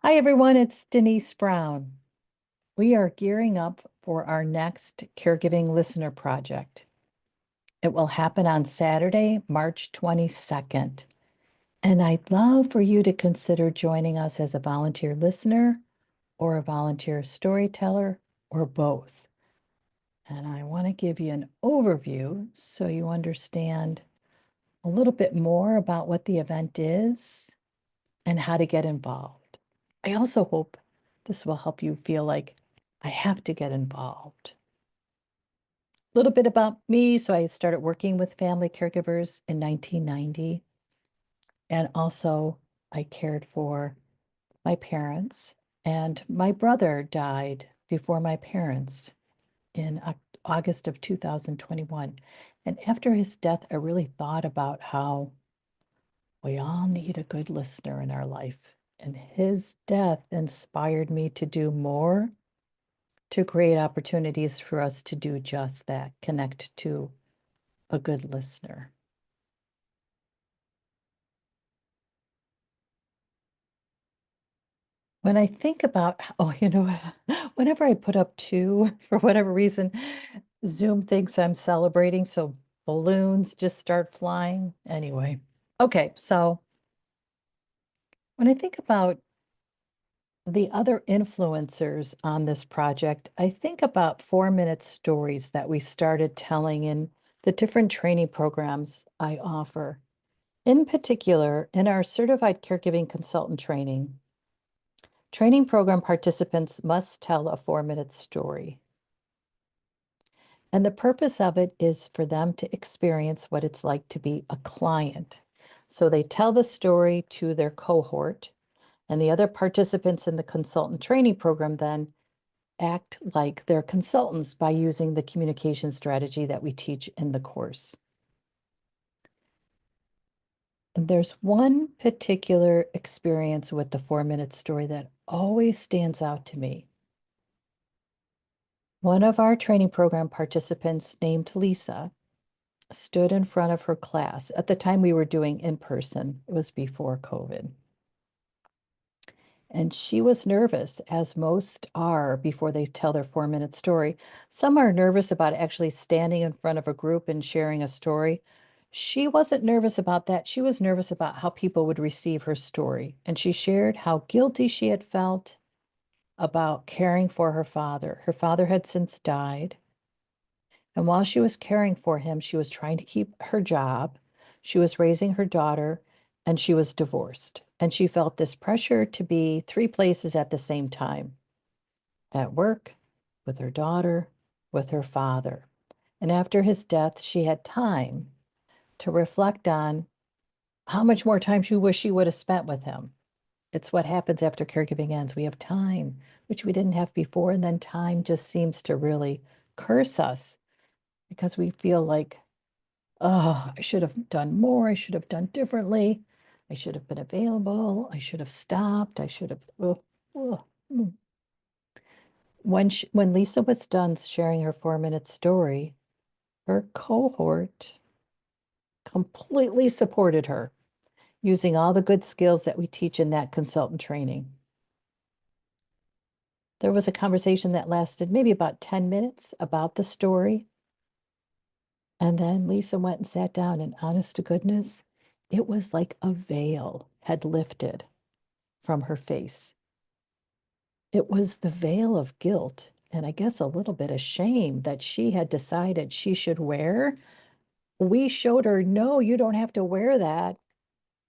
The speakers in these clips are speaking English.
Hi, everyone. It's Denise Brown. We are gearing up for our next Caregiving Listener Project. It will happen on Saturday, March 22nd. And I'd love for you to consider joining us as a volunteer listener or a volunteer storyteller or both. And I want to give you an overview so you understand a little bit more about what the event is and how to get involved. I also hope this will help you feel like I have to get involved. A little bit about me. So I started working with family caregivers in 1990. And also I cared for my parents. And my brother died before my parents in August of 2021. And after his death, I really thought about how we all need a good listener in our life. And his death inspired me to do more to create opportunities for us to do just that, connect to a good listener. When I think about, whenever I put up two, for whatever reason, Zoom thinks I'm celebrating, so balloons just start flying. Anyway, okay, so when I think about the other influencers on this project, I think about 4-minute stories that we started telling in the different training programs I offer. In particular, in our certified caregiving consultant training program participants must tell a 4-minute story. And the purpose of it is for them to experience what it's like to be a client. So they tell the story to their cohort, and the other participants in the consultant training program then act like they're consultants by using the communication strategy that we teach in the course. And there's one particular experience with the 4-minute story that always stands out to me. One of our training program participants named Lisa stood in front of her class. At the time we were doing in person, it was before COVID. And she was nervous, as most are before they tell their 4-minute story. Some are nervous about actually standing in front of a group and sharing a story. She wasn't nervous about that. She was nervous about how people would receive her story. And she shared how guilty she had felt about caring for her father. Her father had since died. And while she was caring for him, she was trying to keep her job. She was raising her daughter, and she was divorced. And she felt this pressure to be 3 places at the same time: at work, with her daughter, with her father. And after his death, she had time to reflect on how much more time she wished she would have spent with him. It's what happens after caregiving ends. We have time, which we didn't have before. And then time just seems to really curse us because we feel like, oh, I should have done more. I should have done differently. I should have been available. I should have stopped. I should have. When Lisa was done sharing her 4-minute story, her cohort completely supported her using all the good skills that we teach in that consultant training. There was a conversation that lasted maybe about 10 minutes about the story. And then Lisa went and sat down, and honest to goodness, it was like a veil had lifted from her face. It was the veil of guilt and I guess a little bit of shame that she had decided she should wear. We showed her, no, you don't have to wear that.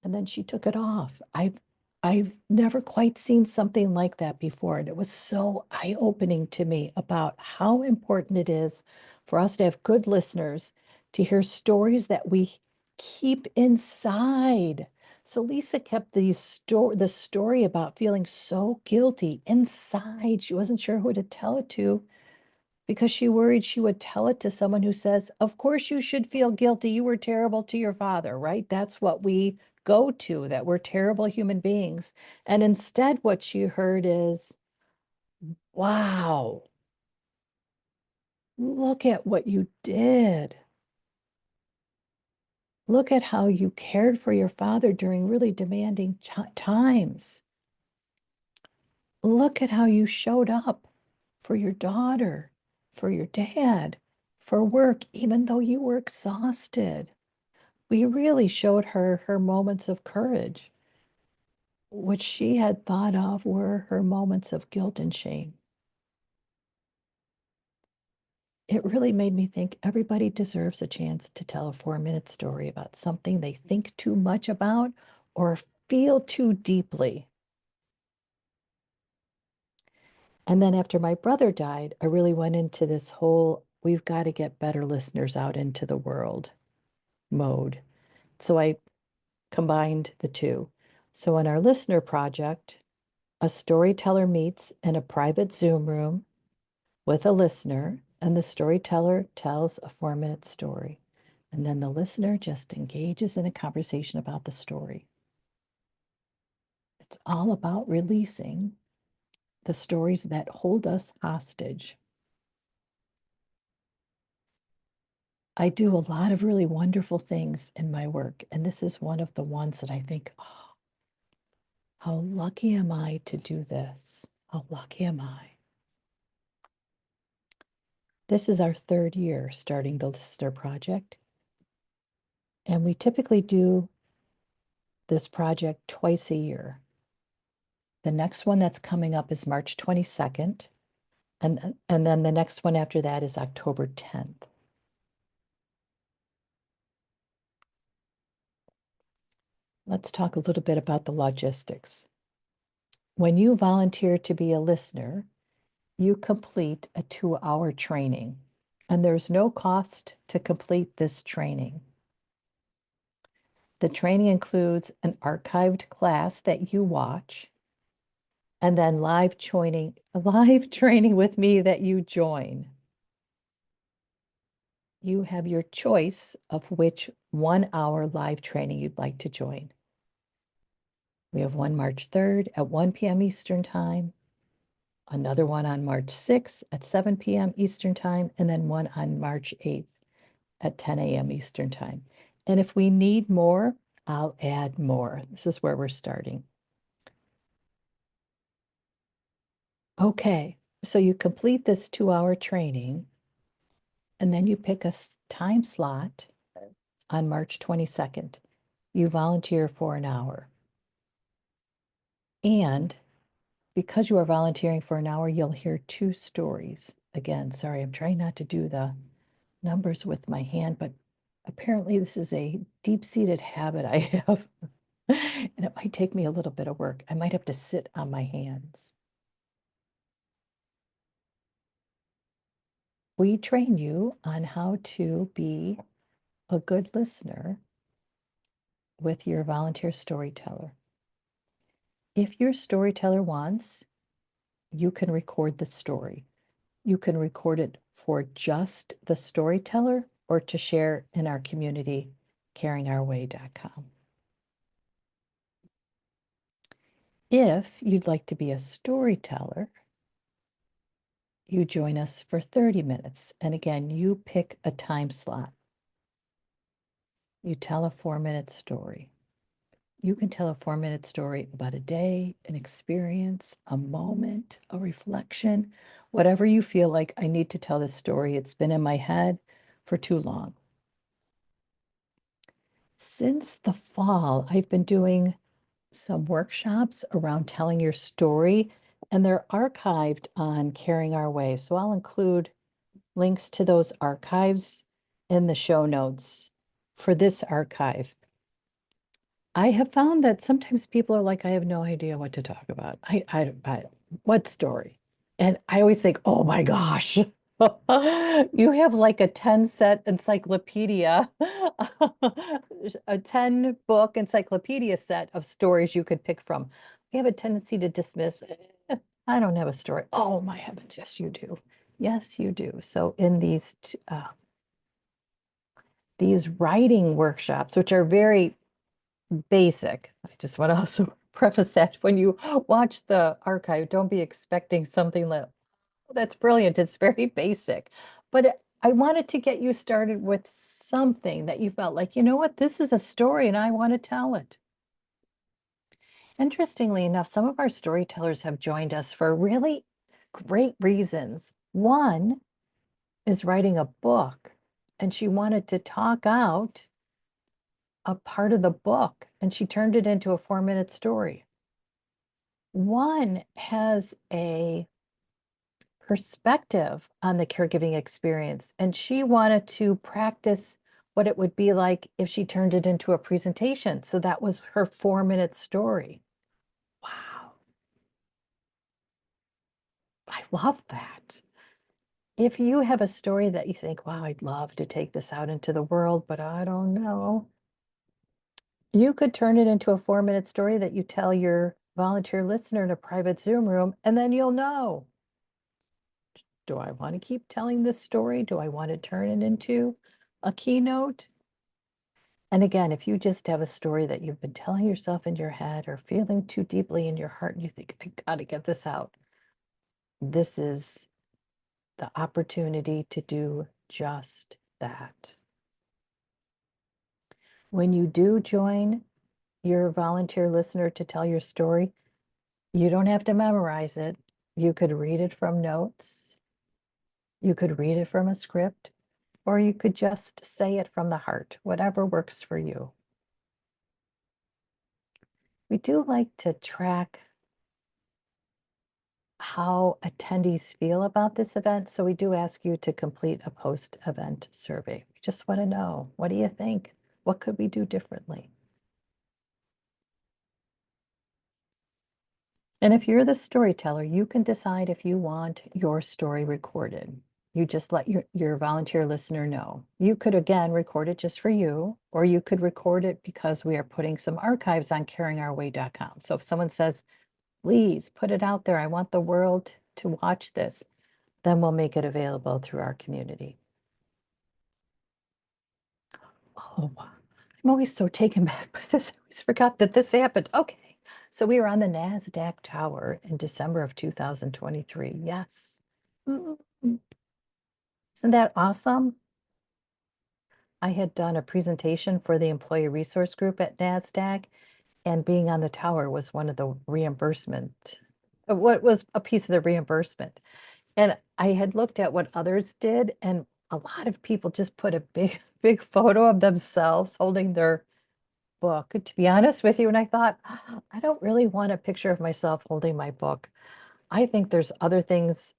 And then she took it off. I've never quite seen something like that before. And it was so eye-opening to me about how important it is for us to have good listeners, to hear stories that we keep inside. So Lisa kept the story about feeling so guilty inside. She wasn't sure who to tell it to because she worried she would tell it to someone who says, of course you should feel guilty. You were terrible to your father, right? That's what we go to, that we're terrible human beings. And instead, what she heard is, wow, look at what you did. Look at how you cared for your father during really demanding times. Look at how you showed up for your daughter, for your dad, for work, even though you were exhausted. We really showed her her moments of courage. What she had thought of were her moments of guilt and shame. It really made me think everybody deserves a chance to tell a 4-minute story about something they think too much about or feel too deeply. And then after my brother died, I really went into this whole we've got to get better listeners out into the world mode. So I combined the two. So in our listener project, a storyteller meets in a private Zoom room with a listener, and the storyteller tells a 4-minute story. And then the listener just engages in a conversation about the story. It's all about releasing the stories that hold us hostage. I do a lot of really wonderful things in my work, and this is one of the ones that I think, oh, how lucky am I to do this? How lucky am I? This is our 3rd year starting the Listener Project, and we typically do this project twice a year. The next one that's coming up is March 22nd, and then the next one after that is October 10th. Let's talk a little bit about the logistics. When you volunteer to be a listener, you complete a 2-hour training, and there's no cost to complete this training. The training includes an archived class that you watch, and then live training with me that you join. You have your choice of which 1-hour live training you'd like to join. We have one March 3rd at 1 p.m. Eastern Time, another one on March 6th at 7 p.m. Eastern Time, and then one on March 8th at 10 a.m. Eastern Time. And if we need more, I'll add more. This is where we're starting. Okay, so you complete this 2-hour training, and then you pick a time slot on March 22nd. You volunteer for an hour. And because you are volunteering for an hour, you'll hear 2 stories. Again, sorry, I'm trying not to do the numbers with my hand, but apparently this is a deep-seated habit I have. And it might take me a little bit of work. I might have to sit on my hands. We train you on how to be a good listener with your volunteer storyteller. If your storyteller wants, you can record the story. You can record it for just the storyteller or to share in our community, caringourway.com. If you'd like to be a storyteller, you join us for 30 minutes. And again, you pick a time slot. You tell a 4-minute story. You can tell a 4-minute story about a day, an experience, a moment, a reflection, whatever you feel like I need to tell this story. It's been in my head for too long. Since the fall, I've been doing some workshops around telling your story, and they're archived on Caring Our Way. So I'll include links to those archives in the show notes for this archive. I have found that sometimes people are like, I have no idea what to talk about. What story? And I always think, oh my gosh, you have like a 10-set encyclopedia, a 10-book encyclopedia set of stories you could pick from. We have a tendency to dismiss, I don't have a story. Oh my heavens, yes, you do. Yes, you do. So in these writing workshops, which are very basic. I just want to also preface that when you watch the archive, don't be expecting something that's brilliant. It's very basic. But I wanted to get you started with something that you felt like, you know what, this is a story and I want to tell it. Interestingly enough, some of our storytellers have joined us for really great reasons. One is writing a book, and she wanted to talk out a part of the book, and she turned it into a 4-minute story. One has a perspective on the caregiving experience, and she wanted to practice what it would be like if she turned it into a presentation. So that was her 4-minute story. Wow, I love that. If you have a story that you think, wow, I'd love to take this out into the world, but I don't know, you could turn it into a 4-minute story that you tell your volunteer listener in a private Zoom room, and then you'll know. Do I want to keep telling this story? Do I want to turn it into a keynote? And again, if you just have a story that you've been telling yourself in your head or feeling too deeply in your heart and you think, I got to get this out, this is the opportunity to do just that. When you do join your volunteer listener to tell your story, you don't have to memorize it. You could read it from notes. You could read it from a script, or you could just say it from the heart, whatever works for you. We do like to track how attendees feel about this event, so we do ask you to complete a post-event survey. We just want to know, what do you think? What could we do differently? And if you're the storyteller, you can decide if you want your story recorded. You just let your volunteer listener know. You could, again, record it just for you, or you could record it because we are putting some archives on caringourway.com. So if someone says, please put it out there, I want the world to watch this, then we'll make it available through our community. Oh, I'm always so taken back by this. I always forgot that this happened. Okay. So we were on the NASDAQ tower in December of 2023. Yes. Mm, Isn't that awesome? I had done a presentation for the employee resource group at NASDAQ, and being on the tower was one of the reimbursement, what was a piece of the reimbursement. And I had looked at what others did, and a lot of people just put a big, big photo of themselves holding their book, to be honest with you. And I thought, I don't really want a picture of myself holding my book. I think there's other things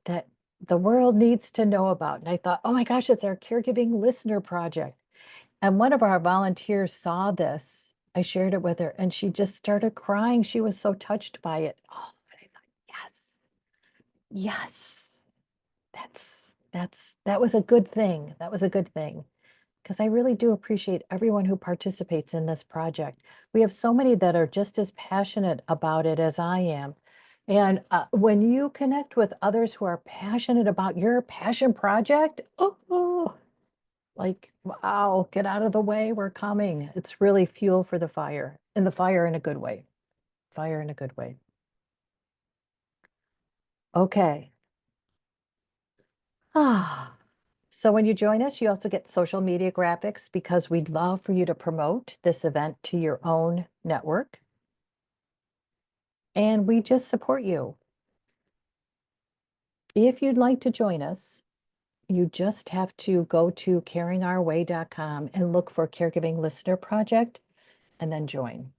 that the world needs to know about. And I thought, oh my gosh, it's our caregiving listener project. And one of our volunteers saw this. I shared it with her and she just started crying. She was so touched by it. Oh, and I thought, yes, that was a good thing. That was a good thing. Because I really do appreciate everyone who participates in this project. We have so many that are just as passionate about it as I am. And when you connect with others who are passionate about your passion project, oh, like, wow, get out of the way, we're coming. It's really fuel for the fire, and the fire in a good way. Fire in a good way. Okay. Ah. So when you join us, you also get social media graphics because we'd love for you to promote this event to your own network. And we just support you. If you'd like to join us, you just have to go to caringourway.com and look for Caregiving Listener Project and then join.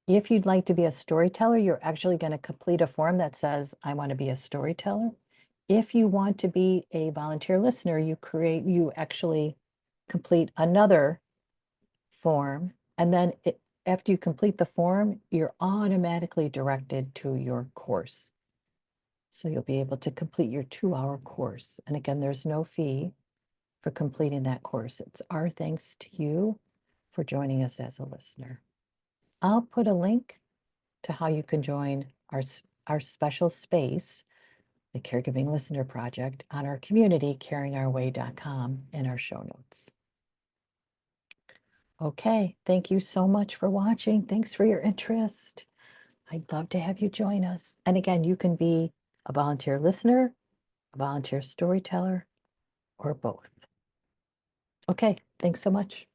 If you'd like to be a storyteller, you're actually going to complete a form that says, I want to be a storyteller. If you want to be a volunteer listener, you actually complete another form. And then after you complete the form, you're automatically directed to your course. So you'll be able to complete your 2-hour course. And again, there's no fee for completing that course. It's our thanks to you for joining us as a listener. I'll put a link to how you can join our special space, the Caregiving Listener Project, on our community, caringourway.com, in our show notes. Okay, thank you so much for watching. Thanks for your interest. I'd love to have you join us. And again, you can be a volunteer listener, a volunteer storyteller, or both. Okay, thanks so much.